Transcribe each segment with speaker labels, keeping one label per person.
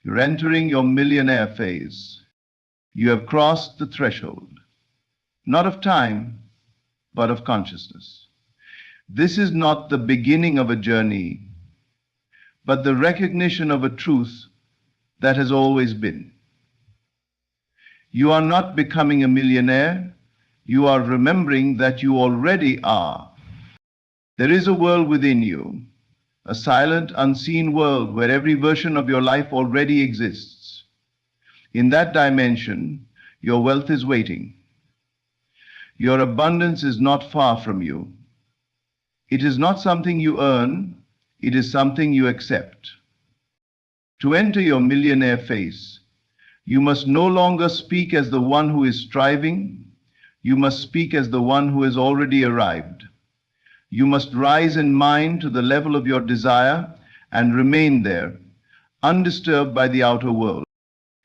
Speaker 1: You're entering your millionaire phase. You have crossed the threshold, not of time, but of consciousness. This is not the beginning of a journey, but the recognition of a truth that has always been. You are not becoming a millionaire, you are remembering that you already are. There is a world within you, a silent, unseen world where every version of your life already exists. In that dimension, your wealth is waiting. Your abundance is not far from you. It is not something you earn, it is something you accept. To enter your millionaire phase, you must no longer speak as the one who is striving, you must speak as the one who has already arrived. You must rise in mind to the level of your desire and remain there, undisturbed by the outer world.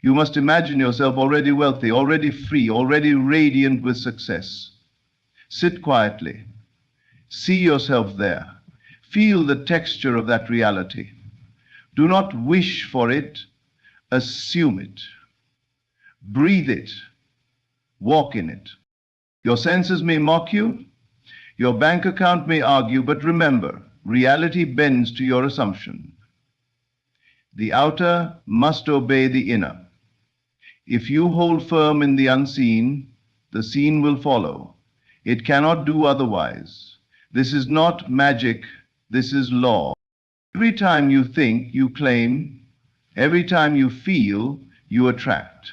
Speaker 1: You must imagine yourself already wealthy, already free, already radiant with success. Sit quietly. See yourself there. Feel the texture of that reality. Do not wish for it, assume it. Breathe it. Walk in it. Your senses may mock you, your bank account may argue, but remember, reality bends to your assumption. The outer must obey the inner. If you hold firm in the unseen, the seen will follow. It cannot do otherwise. This is not magic, this is law. Every time you think, you claim. Every time you feel, you attract.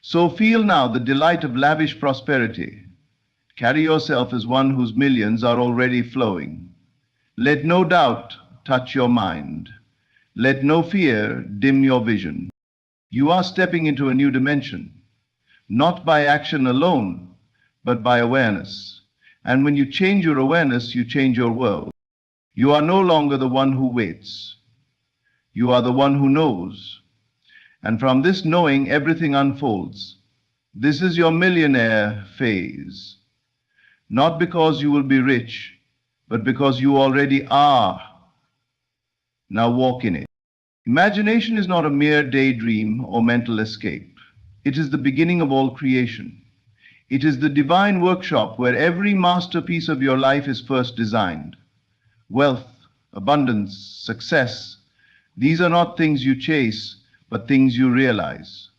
Speaker 1: So feel now the delight of lavish prosperity. Carry yourself as one whose millions are already flowing. Let no doubt touch your mind. Let no fear dim your vision. You are stepping into a new dimension, not by action alone, but by awareness. And when you change your awareness, you change your world. You are no longer the one who waits. You are the one who knows. And from this knowing, everything unfolds. This is your millionaire phase. Not because you will be rich, but because you already are. Now walk in it. Imagination is not a mere daydream or mental escape. It is the beginning of all creation. It is the divine workshop where every masterpiece of your life is first designed. Wealth, abundance, success, these are not things you chase, but things you realize.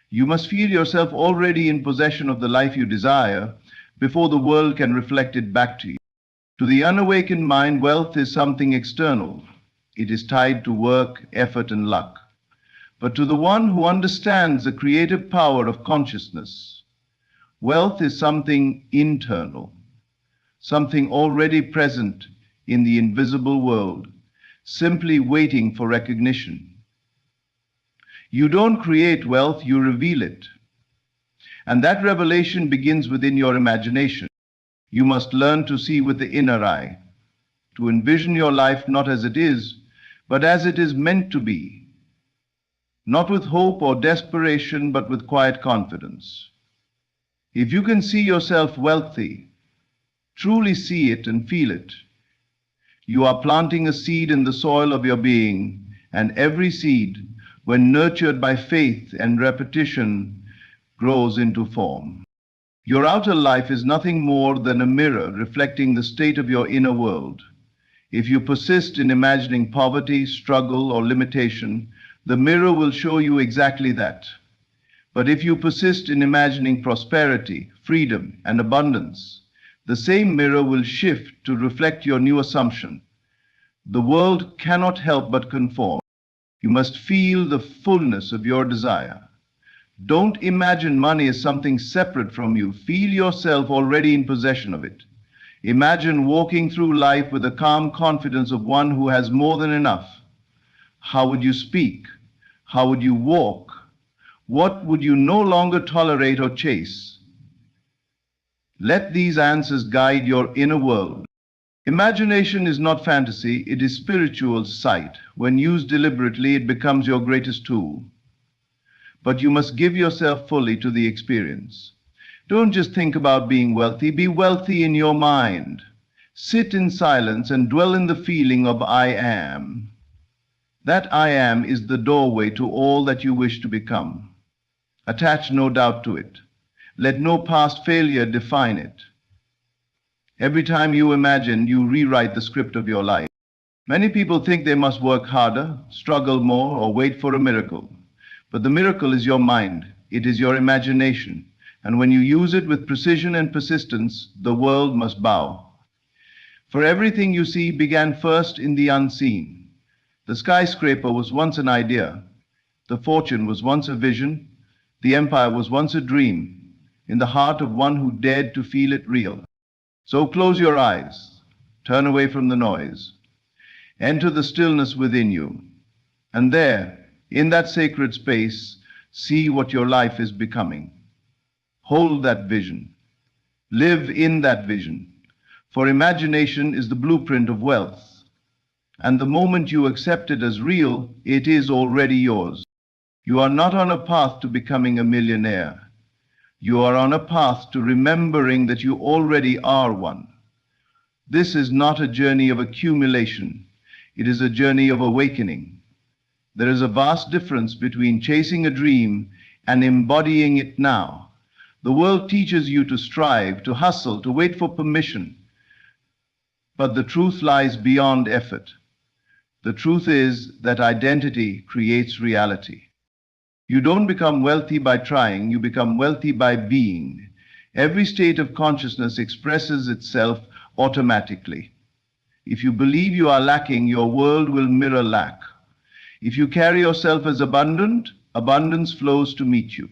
Speaker 1: You must feel yourself already in possession of the life you desire before the world can reflect it back to you. To the unawakened mind, wealth is something external. It is tied to work, effort, and luck. But to the one who understands the creative power of consciousness, wealth is something internal, something already present in the invisible world, simply waiting for recognition. You don't create wealth, you reveal it. And that revelation begins within your imagination. You must learn to see with the inner eye, to envision your life not as it is, but as it is meant to be. Not with hope or desperation, but with quiet confidence. If you can see yourself wealthy, truly see it and feel it, you are planting a seed in the soil of your being, and every seed, when nurtured by faith and repetition, grows into form. Your outer life is nothing more than a mirror reflecting the state of your inner world. If you persist in imagining poverty, struggle, or limitation, the mirror will show you exactly that. But if you persist in imagining prosperity, freedom, and abundance, the same mirror will shift to reflect your new assumption. The world cannot help but conform. You must feel the fullness of your desire. Don't imagine money as something separate from you. Feel yourself already in possession of it. Imagine walking through life with the calm confidence of one who has more than enough. How would you speak? How would you walk? What would you no longer tolerate or chase? Let these answers guide your inner world. Imagination is not fantasy, it is spiritual sight. When used deliberately, it becomes your greatest tool. But you must give yourself fully to the experience. Don't just think about being wealthy, be wealthy in your mind. Sit in silence and dwell in the feeling of I am. That I am is the doorway to all that you wish to become. Attach no doubt to it. Let no past failure define it. Every time you imagine, you rewrite the script of your life. Many people think they must work harder, struggle more, or wait for a miracle. But the miracle is your mind. It is your imagination. And when you use it with precision and persistence, the world must bow. For everything you see began first in the unseen. The skyscraper was once an idea. The fortune was once a vision. The empire was once a dream in the heart of one who dared to feel it real. So close your eyes, turn away from the noise, enter the stillness within you, and there, in that sacred space, see what your life is becoming. Hold that vision. Live in that vision. For imagination is the blueprint of wealth. And the moment you accept it as real, it is already yours. You are not on a path to becoming a millionaire. You are on a path to remembering that you already are one. This is not a journey of accumulation. It is a journey of awakening. There is a vast difference between chasing a dream and embodying it now. The world teaches you to strive, to hustle, to wait for permission. But the truth lies beyond effort. The truth is that identity creates reality. You don't become wealthy by trying, you become wealthy by being. Every state of consciousness expresses itself automatically. If you believe you are lacking, your world will mirror lack. If you carry yourself as abundant, abundance flows to meet you.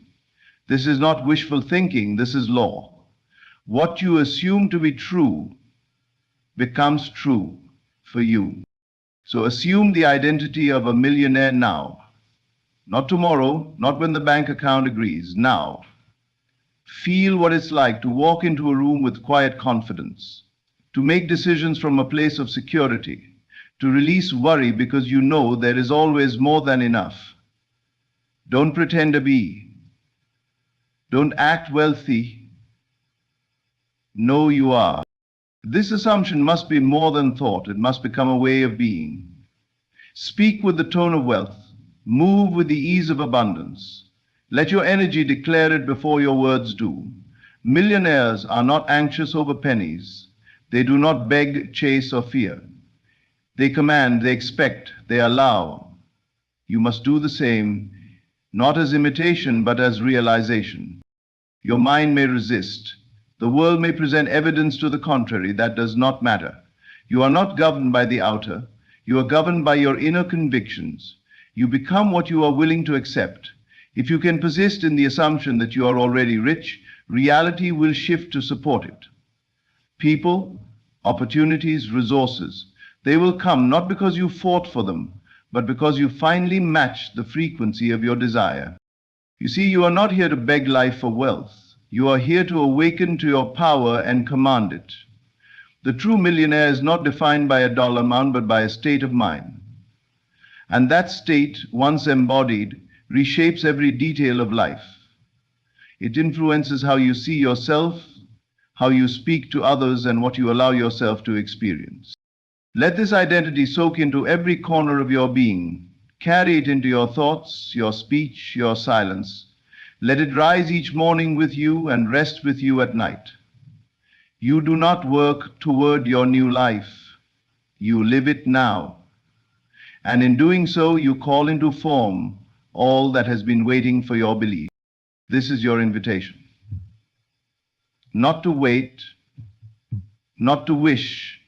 Speaker 1: This is not wishful thinking, this is law. What you assume to be true becomes true for you. So assume the identity of a millionaire now. Not tomorrow, not when the bank account agrees, now. Feel what it's like to walk into a room with quiet confidence, to make decisions from a place of security, to release worry because you know there is always more than enough. Don't pretend to be. Don't act wealthy. Know you are. This assumption must be more than thought. It must become a way of being. Speak with the tone of wealth. Move with the ease of abundance. Let your energy declare it before your words do. Millionaires are not anxious over pennies. They do not beg, chase, or fear. They command, they expect, they allow. You must do the same, not as imitation, but as realization. Your mind may resist. The world may present evidence to the contrary. That does not matter. You are not governed by the outer. You are governed by your inner convictions. You become what you are willing to accept. If you can persist in the assumption that you are already rich, reality will shift to support it. People, opportunities, resources, they will come not because you fought for them, but because you finally match the frequency of your desire. You see, you are not here to beg life for wealth. You are here to awaken to your power and command it. The true millionaire is not defined by a dollar amount, but by a state of mind. And that state, once embodied, reshapes every detail of life. It influences how you see yourself, how you speak to others, and what you allow yourself to experience. Let this identity soak into every corner of your being. Carry it into your thoughts, your speech, your silence. Let it rise each morning with you and rest with you at night. You do not work toward your new life. You live it now. And in doing so, you call into form all that has been waiting for your belief. This is your invitation. Not to wait, not to wish,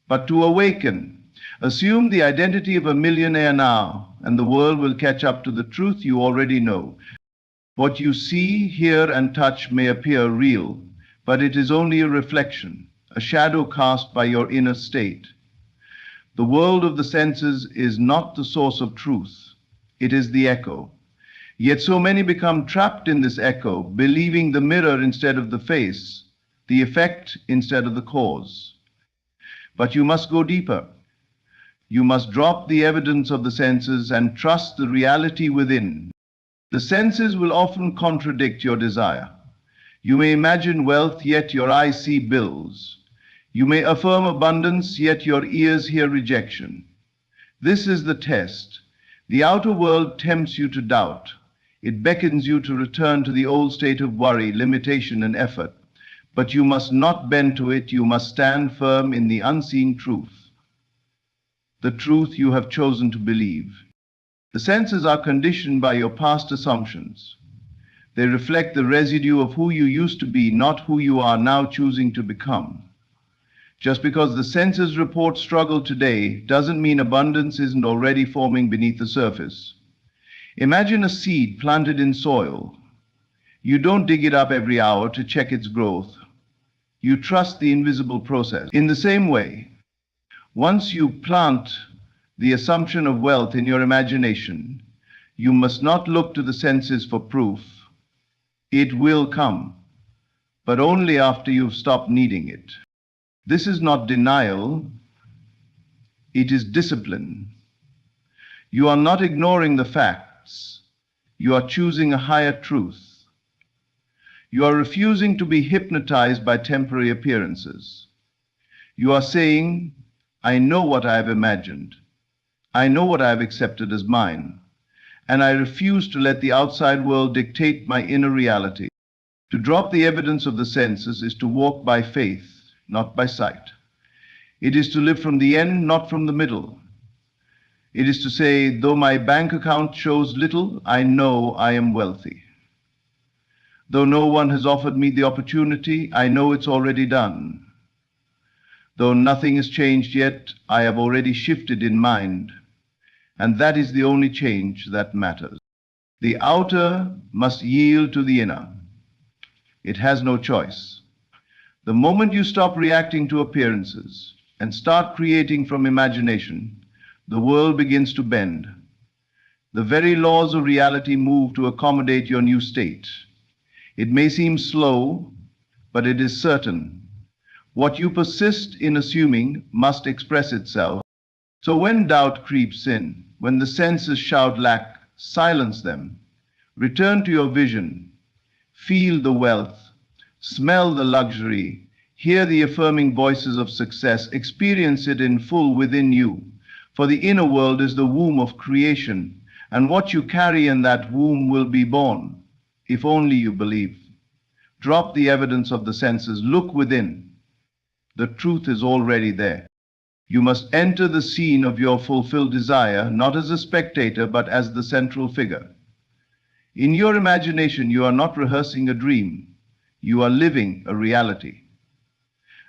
Speaker 1: but to awaken. Assume the identity of a millionaire now, and the world will catch up to the truth you already know. What you see, hear, and touch may appear real, but it is only a reflection, a shadow cast by your inner state. The world of the senses is not the source of truth. It is the echo. Yet so many become trapped in this echo, believing the mirror instead of the face, the effect instead of the cause. But you must go deeper. You must drop the evidence of the senses and trust the reality within. The senses will often contradict your desire. You may imagine wealth, yet your eyes see bills. You may affirm abundance, yet your ears hear rejection. This is the test. The outer world tempts you to doubt. It beckons you to return to the old state of worry, limitation, and effort. But you must not bend to it. You must stand firm in the unseen truth, the truth you have chosen to believe. The senses are conditioned by your past assumptions. They reflect the residue of who you used to be, not who you are now choosing to become. Just because the senses report struggle today doesn't mean abundance isn't already forming beneath the surface. Imagine a seed planted in soil. You don't dig it up every hour to check its growth. You trust the invisible process. In the same way, once you plant the assumption of wealth in your imagination, you must not look to the senses for proof. It will come, but only after you've stopped needing it. This is not denial, it is discipline. You are not ignoring the facts, you are choosing a higher truth. You are refusing to be hypnotized by temporary appearances. You are saying, I know what I have imagined, I know what I have accepted as mine, and I refuse to let the outside world dictate my inner reality. To drop the evidence of the senses is to walk by faith, not by sight. It is to live from the end, not from the middle. It is to say, though my bank account shows little, I know I am wealthy. Though no one has offered me the opportunity, I know it's already done. Though nothing has changed yet, I have already shifted in mind. And that is the only change that matters. The outer must yield to the inner. It has no choice. The moment you stop reacting to appearances and start creating from imagination, the world begins to bend. The very laws of reality move to accommodate your new state. It may seem slow, but it is certain. What you persist in assuming must express itself. So when doubt creeps in, when the senses shout lack, silence them. Return to your vision. Feel the wealth. Smell the luxury. Hear the affirming voices of success. Experience it in full within you. For the inner world is the womb of creation, and what you carry in that womb will be born, if only you believe. Drop the evidence of the senses. Look within. The truth is already there. You must enter the scene of your fulfilled desire, not as a spectator, but as the central figure. In your imagination, you are not rehearsing a dream. You are living a reality.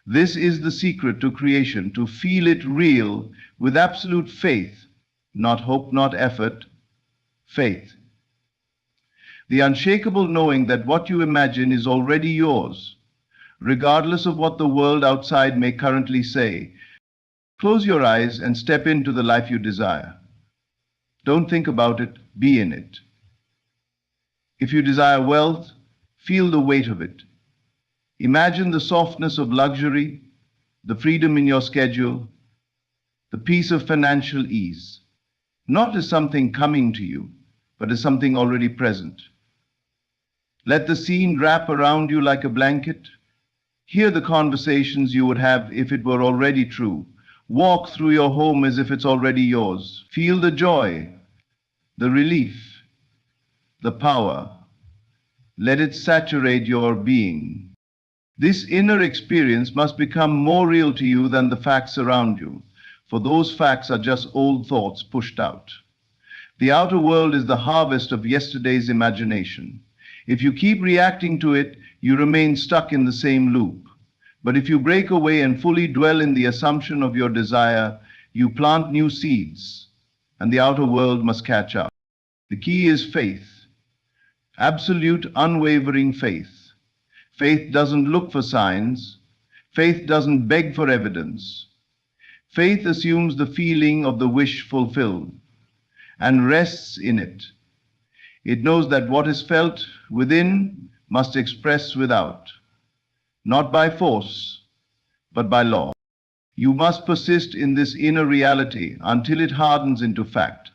Speaker 1: This is the secret to creation, to feel it real with absolute faith, not hope, not effort, faith. The unshakable knowing that what you imagine is already yours, regardless of what the world outside may currently say. Close your eyes and step into the life you desire. Don't think about it, be in it. If you desire wealth, feel the weight of it. Imagine the softness of luxury, the freedom in your schedule, the peace of financial ease, not as something coming to you, but as something already present. Let the scene wrap around you like a blanket. Hear the conversations you would have if it were already true. Walk through your home as if it's already yours. Feel the joy, the relief, the power. Let it saturate your being. This inner experience must become more real to you than the facts around you, for those facts are just old thoughts pushed out. The outer world is the harvest of yesterday's imagination. If you keep reacting to it, you remain stuck in the same loop. But if you break away and fully dwell in the assumption of your desire, you plant new seeds, and the outer world must catch up. The key is faith, absolute, unwavering faith. Faith doesn't look for signs. Faith doesn't beg for evidence. Faith assumes the feeling of the wish fulfilled and rests in it. It knows that what is felt within must express without, not by force, but by law. You must persist in this inner reality until it hardens into fact.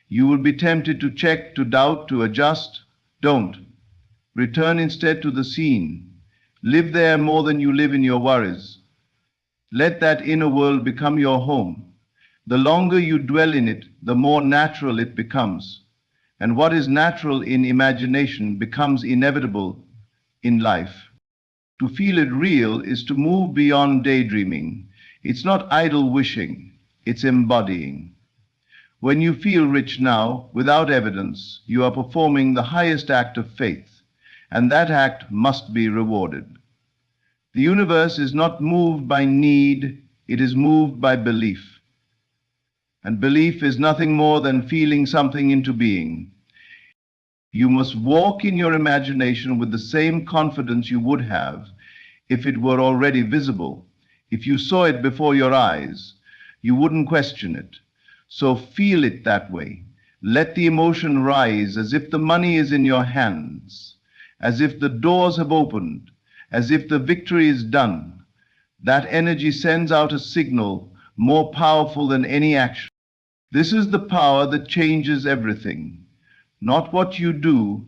Speaker 1: You will be tempted to check, to doubt, to adjust. Don't. Return instead to the scene. Live there more than you live in your worries. Let that inner world become your home. The longer you dwell in it, the more natural it becomes. And what is natural in imagination becomes inevitable in life. To feel it real is to move beyond daydreaming. It's not idle wishing, it's embodying. When you feel rich now, without evidence, you are performing the highest act of faith, and that act must be rewarded. The universe is not moved by need, it is moved by belief. And belief is nothing more than feeling something into being. You must walk in your imagination with the same confidence you would have if it were already visible. If you saw it before your eyes, you wouldn't question it. So feel it that way. Let the emotion rise as if the money is in your hands, as if the doors have opened, as if the victory is done. That energy sends out a signal more powerful than any action. This is the power that changes everything. Not what you do,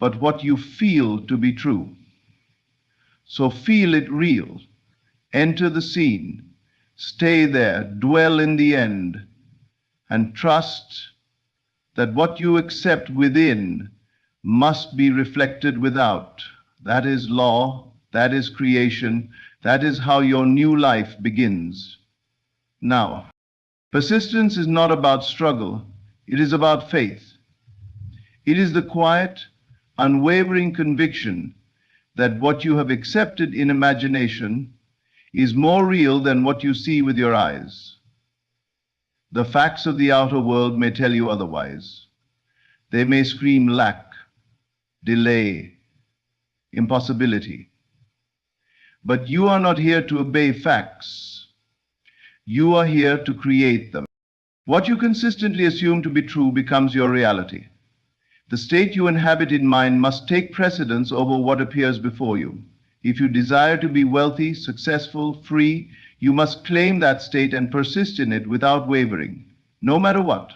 Speaker 1: but what you feel to be true. So feel it real. Enter the scene. Stay there. Dwell in the end. And trust that what you accept within must be reflected without. That is law. That is creation. That is how your new life begins. Now, persistence is not about struggle. It is about faith. It is the quiet, unwavering conviction that what you have accepted in imagination is more real than what you see with your eyes. The facts of the outer world may tell you otherwise. They may scream lack, delay, impossibility. But you are not here to obey facts. You are here to create them. What you consistently assume to be true becomes your reality. The state you inhabit in mind must take precedence over what appears before you. If you desire to be wealthy, successful, free, you must claim that state and persist in it without wavering, no matter what.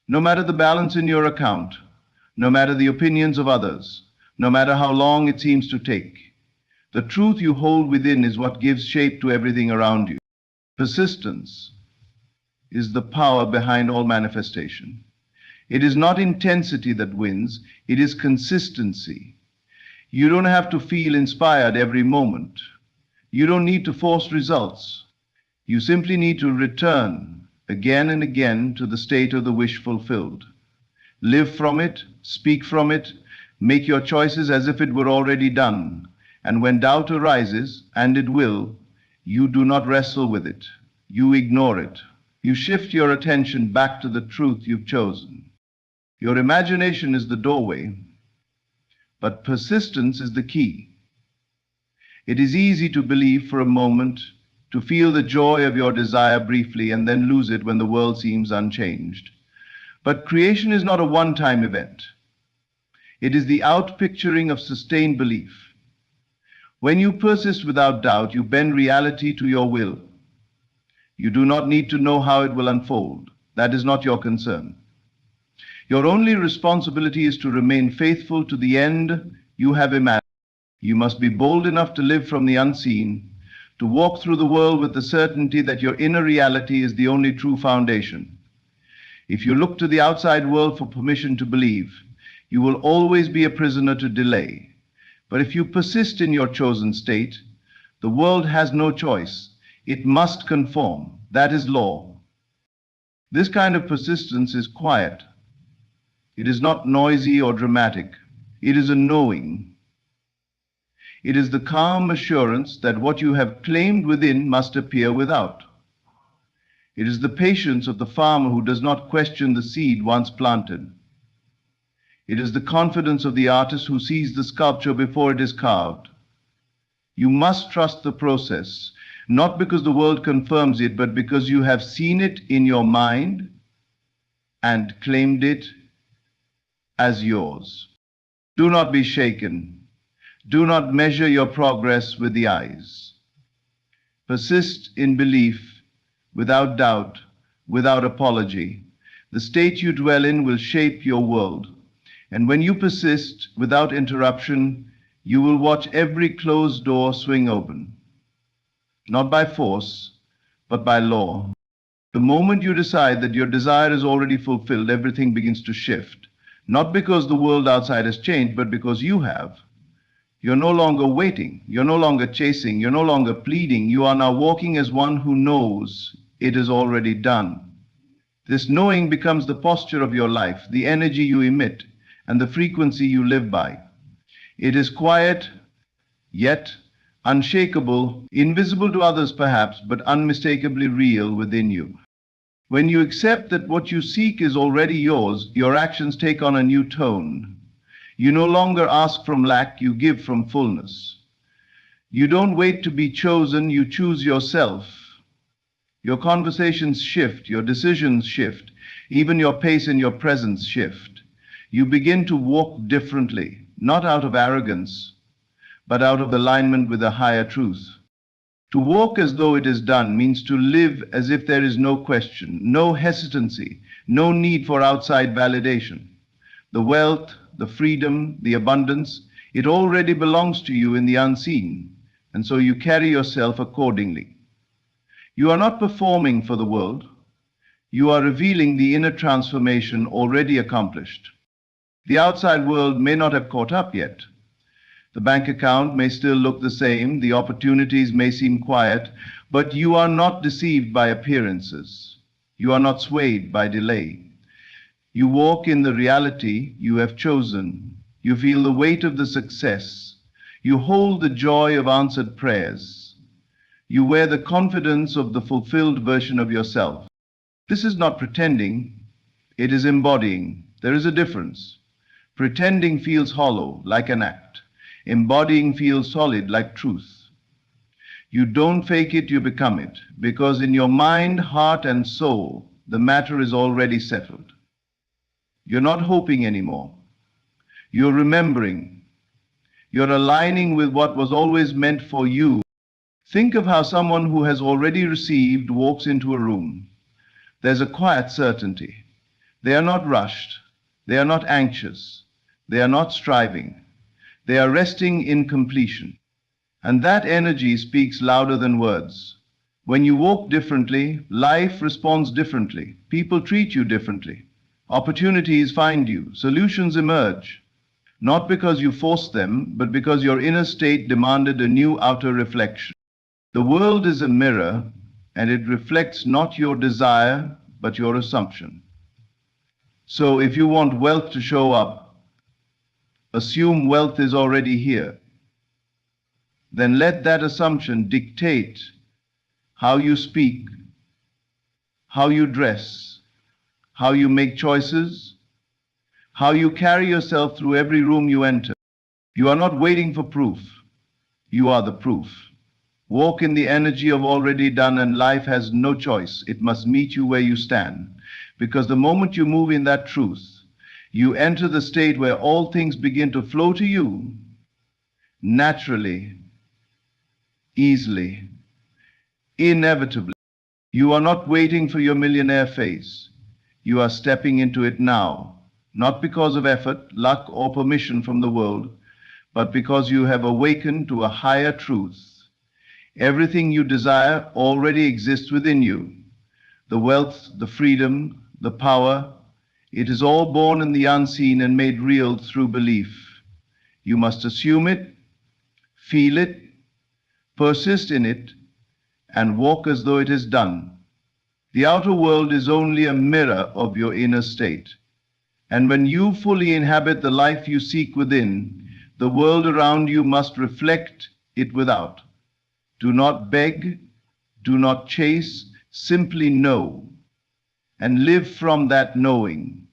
Speaker 1: No matter the balance in your account, no matter the opinions of others, no matter how long it seems to take. The truth you hold within is what gives shape to everything around you. Persistence is the power behind all manifestation. It is not intensity that wins, it is consistency. You don't have to feel inspired every moment. You don't need to force results. You simply need to return again and again to the state of the wish fulfilled. Live from it, speak from it, make your choices as if it were already done. And when doubt arises, and it will, you do not wrestle with it. You ignore it. You shift your attention back to the truth you've chosen. Your imagination is the doorway, but persistence is the key. It is easy to believe for a moment, to feel the joy of your desire briefly and then lose it when the world seems unchanged. But creation is not a one-time event. It is the outpicturing of sustained belief. When you persist without doubt, you bend reality to your will. You do not need to know how it will unfold. That is not your concern. Your only responsibility is to remain faithful to the end you have imagined. You must be bold enough to live from the unseen, to walk through the world with the certainty that your inner reality is the only true foundation. If you look to the outside world for permission to believe, you will always be a prisoner to delay. But if you persist in your chosen state, the world has no choice. It must conform. That is law. This kind of persistence is quiet. It is not noisy or dramatic. It is a knowing. It is the calm assurance that what you have claimed within must appear without. It is the patience of the farmer who does not question the seed once planted. It is the confidence of the artist who sees the sculpture before it is carved. You must trust the process, not because the world confirms it, but because you have seen it in your mind and claimed it as yours. Do not be shaken. Do not measure your progress with the eyes. Persist in belief, without doubt, without apology. The state you dwell in will shape your world. And when you persist without interruption, you will watch every closed door swing open. Not by force, but by law. The moment you decide that your desire is already fulfilled, everything begins to shift. Not because the world outside has changed, but because you have. You're no longer waiting. You're no longer chasing. You're no longer pleading. You are now walking as one who knows it is already done. This knowing becomes the posture of your life, the energy you emit, and the frequency you live by. It is quiet, yet unshakable, invisible to others perhaps, but unmistakably real within you. When you accept that what you seek is already yours, your actions take on a new tone. You no longer ask from lack, you give from fullness. You don't wait to be chosen, you choose yourself. Your conversations shift, your decisions shift, even your pace and your presence shift. You begin to walk differently, not out of arrogance, but out of alignment with a higher truth. To walk as though it is done means to live as if there is no question, no hesitancy, no need for outside validation. The wealth, the freedom, the abundance, it already belongs to you in the unseen, and so you carry yourself accordingly. You are not performing for the world. You are revealing the inner transformation already accomplished. The outside world may not have caught up yet. The bank account may still look the same, the opportunities may seem quiet, but you are not deceived by appearances. You are not swayed by delay. You walk in the reality you have chosen. You feel the weight of the success. You hold the joy of answered prayers. You wear the confidence of the fulfilled version of yourself. This is not pretending, it is embodying. There is a difference. Pretending feels hollow, like an act. Embodying feels solid, like truth. You don't fake it, you become it, because in your mind, heart, and soul, the matter is already settled. You're not hoping anymore. You're remembering. You're aligning with what was always meant for you. Think of how someone who has already received walks into a room. There's a quiet certainty. They are not rushed. They are not anxious. They are not striving. They are resting in completion. And that energy speaks louder than words. When you walk differently, life responds differently. People treat you differently. Opportunities find you. Solutions emerge. Not because you forced them, but because your inner state demanded a new outer reflection. The world is a mirror, and it reflects not your desire, but your assumption. So if you want wealth to show up, assume wealth is already here. Then let that assumption dictate how you speak, how you dress, how you make choices, how you carry yourself through every room you enter. You are not waiting for proof. You are the proof. Walk in the energy of already done, and life has no choice. It must meet you where you stand. Because the moment you move in that truth, you enter the state where all things begin to flow to you naturally, easily, inevitably. You are not waiting for your millionaire phase. You are stepping into it now, not because of effort, luck, or permission from the world, but because you have awakened to a higher truth. Everything you desire already exists within you. The wealth, the freedom, the power, it is all born in the unseen and made real through belief. You must assume it, feel it, persist in it, and walk as though it is done. The outer world is only a mirror of your inner state. And when you fully inhabit the life you seek within, the world around you must reflect it without. Do not beg, do not chase, simply know, and live from that knowing.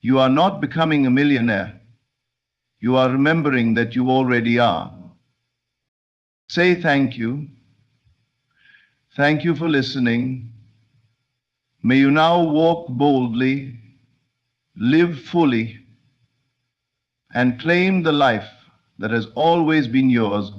Speaker 1: You are not becoming a millionaire. You are remembering that you already are. Say thank you. Thank you for listening. May you now walk boldly, live fully, and claim the life that has always been yours.